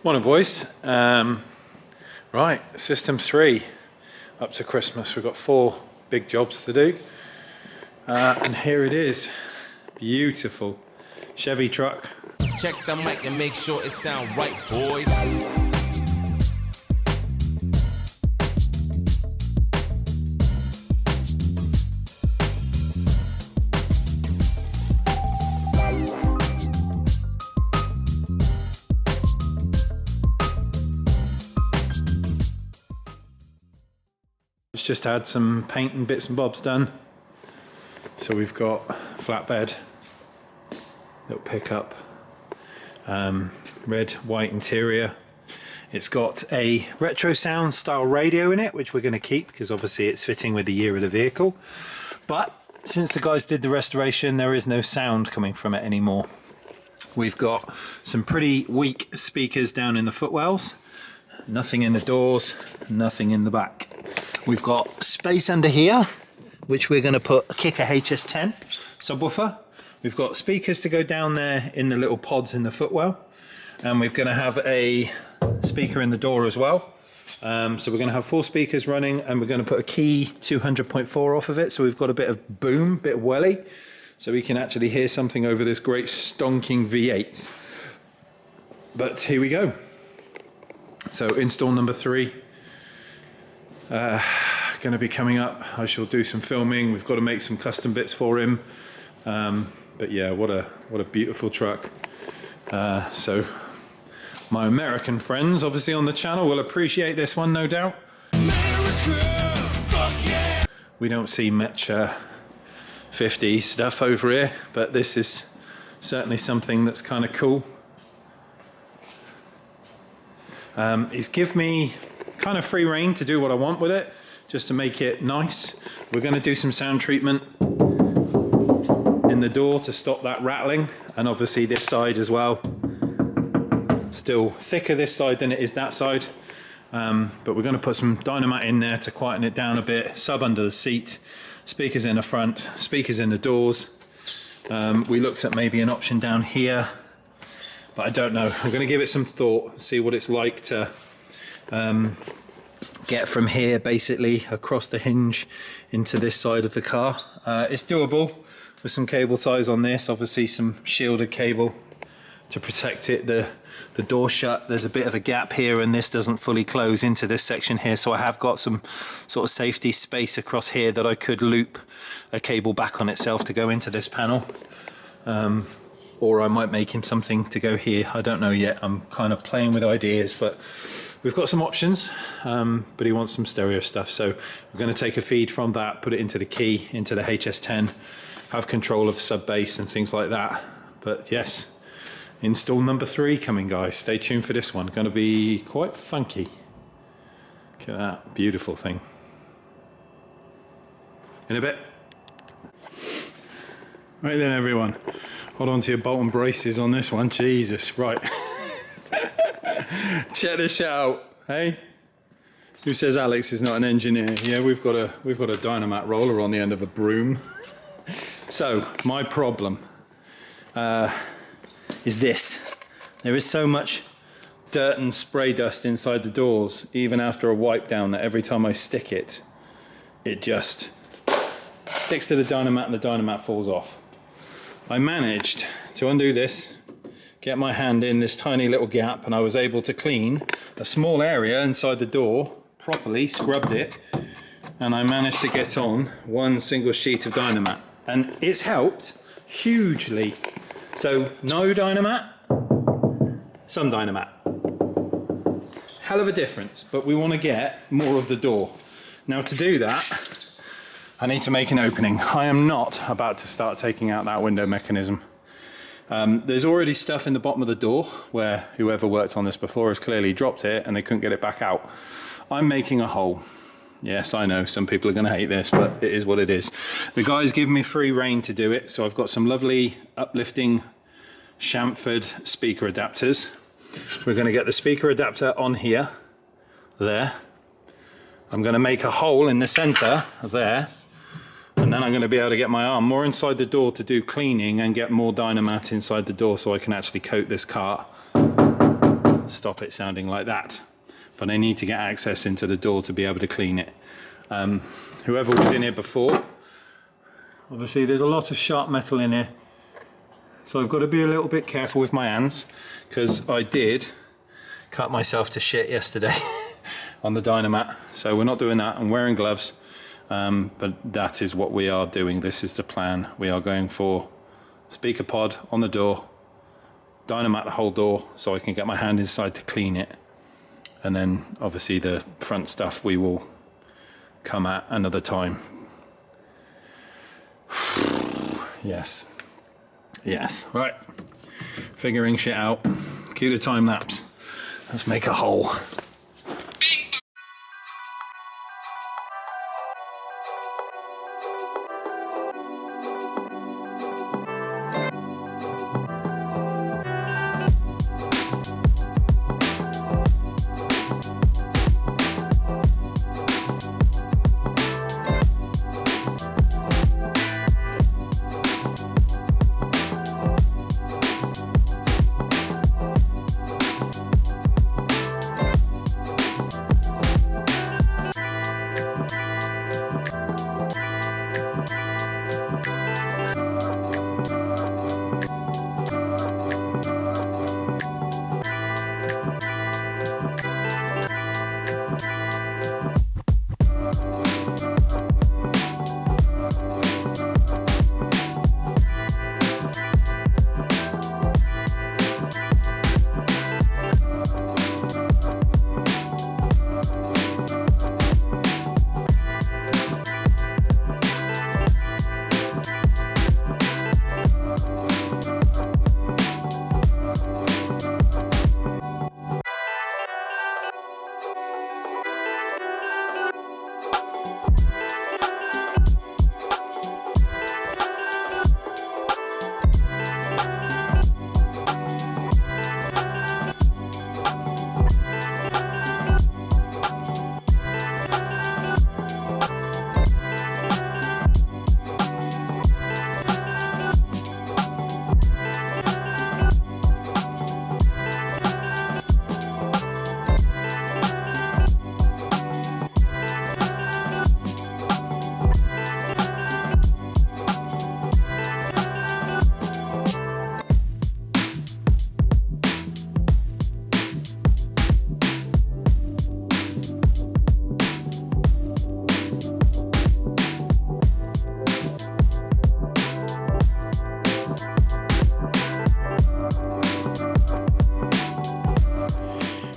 Morning, boys. Right, system 3 up to Christmas. We've got 4 big jobs to do, and here it is. Beautiful Chevy truck. Check the mic and make sure it sound right, boys. It's just had some paint and bits and bobs done. So we've got flatbed, little pickup, red, white interior. It's got a retro sound style radio in it, which we're going to keep because obviously it's fitting with the year of the vehicle. But since the guys did the restoration, there is no sound coming from it anymore. We've got some pretty weak speakers down in the footwells, nothing in the doors, nothing in the back. We've got space under here, which we're going to put a Kicker HS10 subwoofer. We've got speakers to go down there in the little pods in the footwell, and we're going to have a speaker in the door as well. So we're going to have 4 speakers running, and we're going to put a Key 200.4 off of it, so we've got a bit of boom, bit of welly, so we can actually hear something over this great stonking V8. But here we go. So install number 3. Going to be coming up. I shall do some filming. We've got to make some custom bits for him. But yeah, what a beautiful truck. So my American friends, obviously on the channel, will appreciate this one, no doubt. America, fuck yeah. We don't see much 50 stuff over here, but this is certainly something that's kind of cool. He's give me kind of free rein to do what I want with it, just to make it nice. We're going to do some sound treatment in the door to stop that rattling, and obviously this side as well. Still thicker this side than it is that side, but we're going to put some dynamite in there to quieten it down a bit. Sub under the seat, speakers in the front, speakers in the doors. We looked at maybe an option down here, but I don't know. I'm going to give it some thought, see what it's like to get from here basically across the hinge into this side of the car. It's doable with some cable ties on this, obviously some shielded cable to protect it. The door shut, there's a bit of a gap here, and this doesn't fully close into this section here, so I have got some sort of safety space across here that I could loop a cable back on itself to go into this panel. Or I might make him something to go here. I don't know yet. I'm kind of playing with ideas, but we've got some options. But he wants some stereo stuff, so we're going to take a feed from that, put it into the Key, into the HS10, have control of sub bass and things like that. But yes, install number 3 coming, guys. Stay tuned for this one. Going to be quite funky. Look at that beautiful thing. In a bit. Right then, everyone. Hold on to your Bolton braces on this one. Jesus, right. Check this out, hey? Who says Alex is not an engineer? Yeah, we've got a dynamite roller on the end of a broom. So my problem is this: there is so much dirt and spray dust inside the doors, even after a wipe down, that every time I stick it, it just sticks to the dynamite and the dynamite falls off. I managed to undo this, get my hand in this tiny little gap, and I was able to clean a small area inside the door properly, scrubbed it, and I managed to get on one single sheet of dynamite, and it's helped hugely. So no dynamite, some dynamite. Hell of a difference, but we want to get more of the door. Now to do that, I need to make an opening. I am not about to start taking out that window mechanism. There's already stuff in the bottom of the door where whoever worked on this before has clearly dropped it and they couldn't get it back out. I'm making a hole. Yes, I know some people are going to hate this, but it is what it is. The guys give me free rein to do it, so I've got some lovely uplifting chamfered speaker adapters. We're going to get the speaker adapter on here, there. I'm going to make a hole in the center there, and then I'm going to be able to get my arm more inside the door to do cleaning and get more dynamite inside the door so I can actually coat this car. stop it sounding like that. But I need to get access into the door to be able to clean it. Whoever was in here before, obviously there's a lot of sharp metal in here. So I've got to be a little bit careful with my hands, because I did cut myself to shit yesterday on the Dynamat. So we're not doing that. I'm wearing gloves, but that is what we are doing. This is the plan. We are going for speaker pod on the door, Dynamat the whole door, so I can get my hand inside to clean it. And then obviously the front stuff we will come at another time. Yes. Yes. Right. Figuring shit out. Cue the time lapse. Let's make a hole.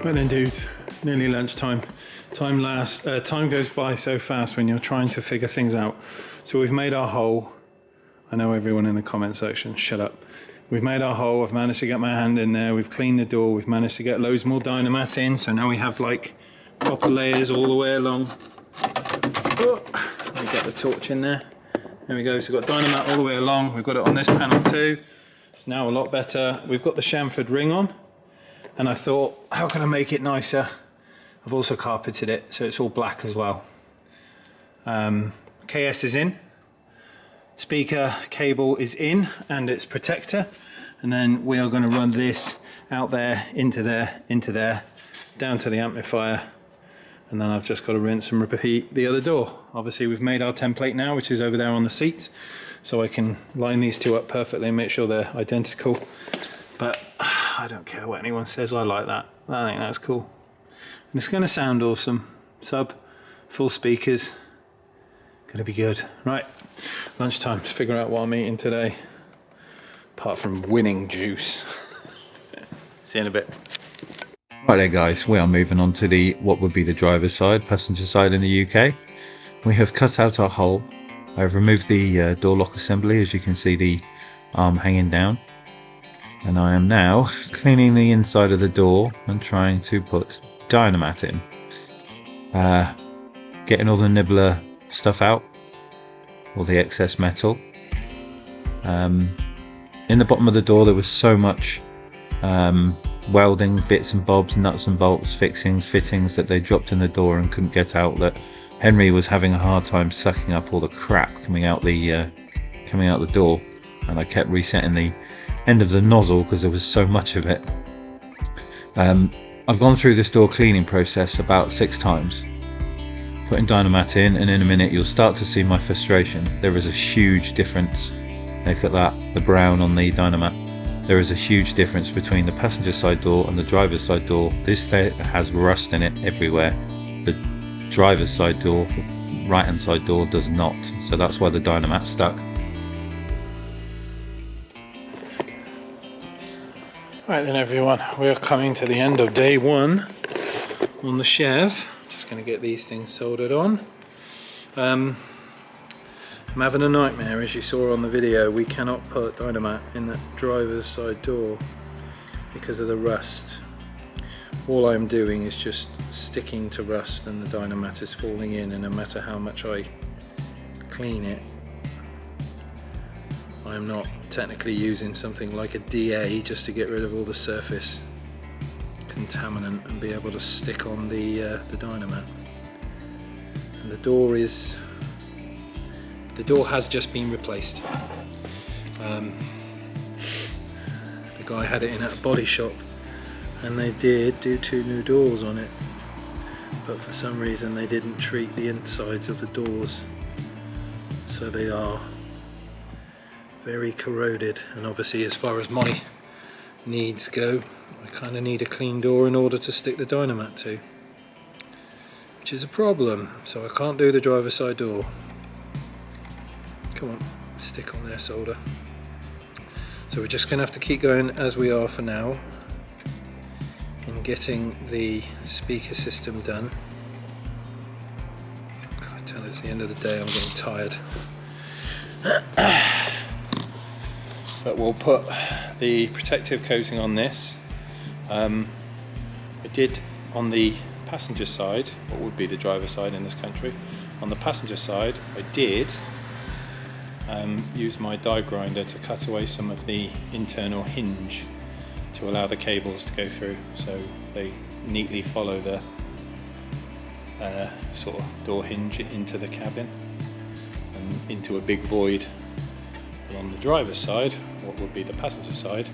Right then, dude, nearly lunchtime. Time goes by so fast when you're trying to figure things out. So we've made our hole. I know everyone in the comment section, shut up. We've made our hole. I've managed to get my hand in there. We've cleaned the door. We've managed to get loads more Dynamat in. So now we have like proper layers all the way along. Oh, let me get the torch in there. There we go. So we've got Dynamat all the way along. We've got it on this panel too. It's now a lot better. We've got the chamfered ring on. And I thought, how can I make it nicer? I've also carpeted it, so it's all black as well. KS is in. Speaker cable is in, and its protector. And then we are going to run this out there, into there, down to the amplifier. And then I've just got to rinse and repeat the other door. Obviously, we've made our template now, which is over there on the seat. So I can line these two up perfectly and make sure they're identical. But I don't care what anyone says, I like that. I think that's cool. And it's going to sound awesome. Sub, full speakers, gonna be good. Right, lunchtime to figure out what I'm eating today. Apart from winning juice. See you in a bit. Right there guys, we are moving on to the what would be the driver's side, passenger side in the UK. We have cut out our hole. I've removed the door lock assembly, as you can see the arm hanging down. And I am now cleaning the inside of the door and trying to put Dynamat in. Getting all the nibbler stuff out, all the excess metal. In the bottom of the door there was so much welding bits and bobs, nuts and bolts, fixings, fittings that they dropped in the door and couldn't get out, that Henry was having a hard time sucking up all the crap coming out the door, and I kept resetting the end of the nozzle because there was so much of it. I've gone through this door cleaning process about 6 times, putting Dynamat in, and in a minute you'll start to see my frustration. There is a huge difference. Look at that, the brown on the Dynamat. There is a huge difference between the passenger side door and the driver's side door. This has rust in it everywhere. The driver's side door, right hand side door, does not. So that's why the Dynamat's stuck. Right then everyone, we're coming to the end of day 1 on the chev. Just going to get these things soldered on. I'm having a nightmare, as you saw on the video. We cannot put Dynamat in the driver's side door because of the rust. All I'm doing is just sticking to rust and the Dynamat is falling in, and no matter how much I clean it, I'm not technically using something like a DA just to get rid of all the surface contaminant and be able to stick on the Dynamat. And the door has just been replaced. The guy had it in at a body shop and they did do 2 new doors on it, but for some reason they didn't treat the insides of the doors, so they are very corroded. And obviously, as far as my needs go, I kind of need a clean door in order to stick the Dynamat to, which is a problem. So I can't do the driver's side door. Come on, stick on there, solder. So we're just going to have to keep going as we are for now in getting the speaker system done. I tell it's the end of the day, I'm getting tired. But we'll put the protective coating on this. I did on the passenger side, what would be the driver's side in this country. On the passenger side, I did use my die grinder to cut away some of the internal hinge to allow the cables to go through, so they neatly follow the sort of door hinge into the cabin and into a big void. And on the driver's side, what would be the passenger side,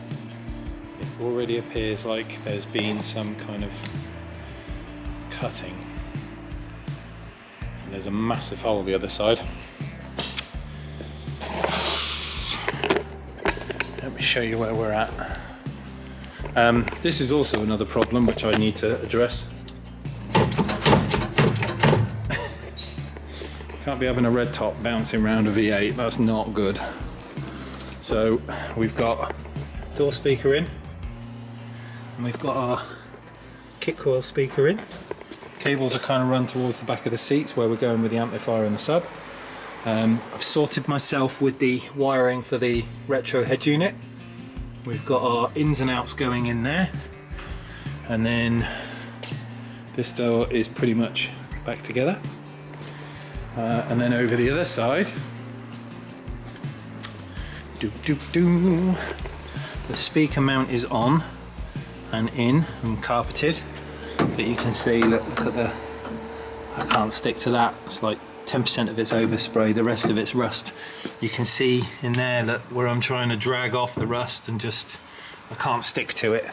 it already appears like there's been some kind of cutting. So there's a massive hole the other side. Let me show you where we're at. This is also another problem which I need to address. Can't be having a red top bouncing around a V8, that's not good. So we've got door speaker in, and we've got our kick coil speaker in. Cables are kind of run towards the back of the seats where we're going with the amplifier and the sub. I've sorted myself with the wiring for the retro head unit. We've got our ins and outs going in there, and then this door is pretty much back together. And then over the other side, the speaker mount is on and in and carpeted, but you can see, look at the, I can't stick to that, it's like 10% of it's overspray, the rest of it's rust. You can see in there, look, where I'm trying to drag off the rust and just, I can't stick to it.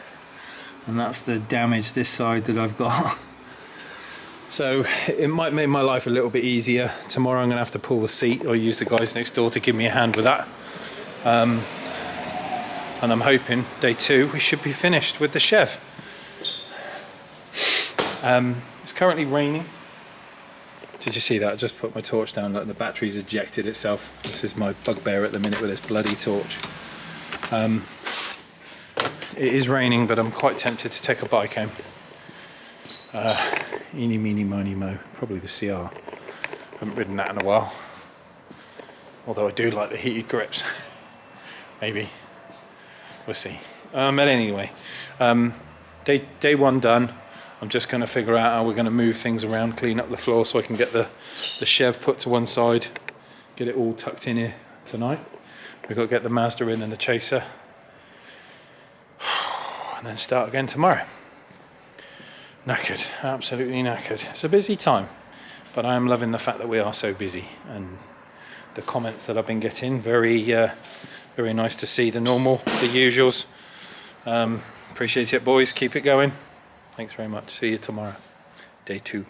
And that's the damage this side that I've got. So it might make my life a little bit easier. Tomorrow I'm gonna have to pull the seat or use the guys next door to give me a hand with that. And I'm hoping day 2 we should be finished with the chev. It's currently raining. Did you see that? I just put my torch down, like the battery's ejected itself. This is my bugbear at the minute with this bloody torch. It is raining, but I'm quite tempted to take a bike home. Eeny, meeny, miny, mo. Probably the CR. Haven't ridden that in a while. Although I do like the heated grips. Maybe. We'll see. But anyway, day 1 done. I'm just going to figure out how we're going to move things around, clean up the floor so I can get the chev put to one side, get it all tucked in here tonight. We've got to get the Mazda in and the Chaser, and then start again tomorrow. Knackered, absolutely knackered. It's a busy time, but I am loving the fact that we are so busy, and the comments that I've been getting, very nice to see. The normal, the usuals. Appreciate it, boys. Keep it going. Thanks very much. See you tomorrow. Day 2.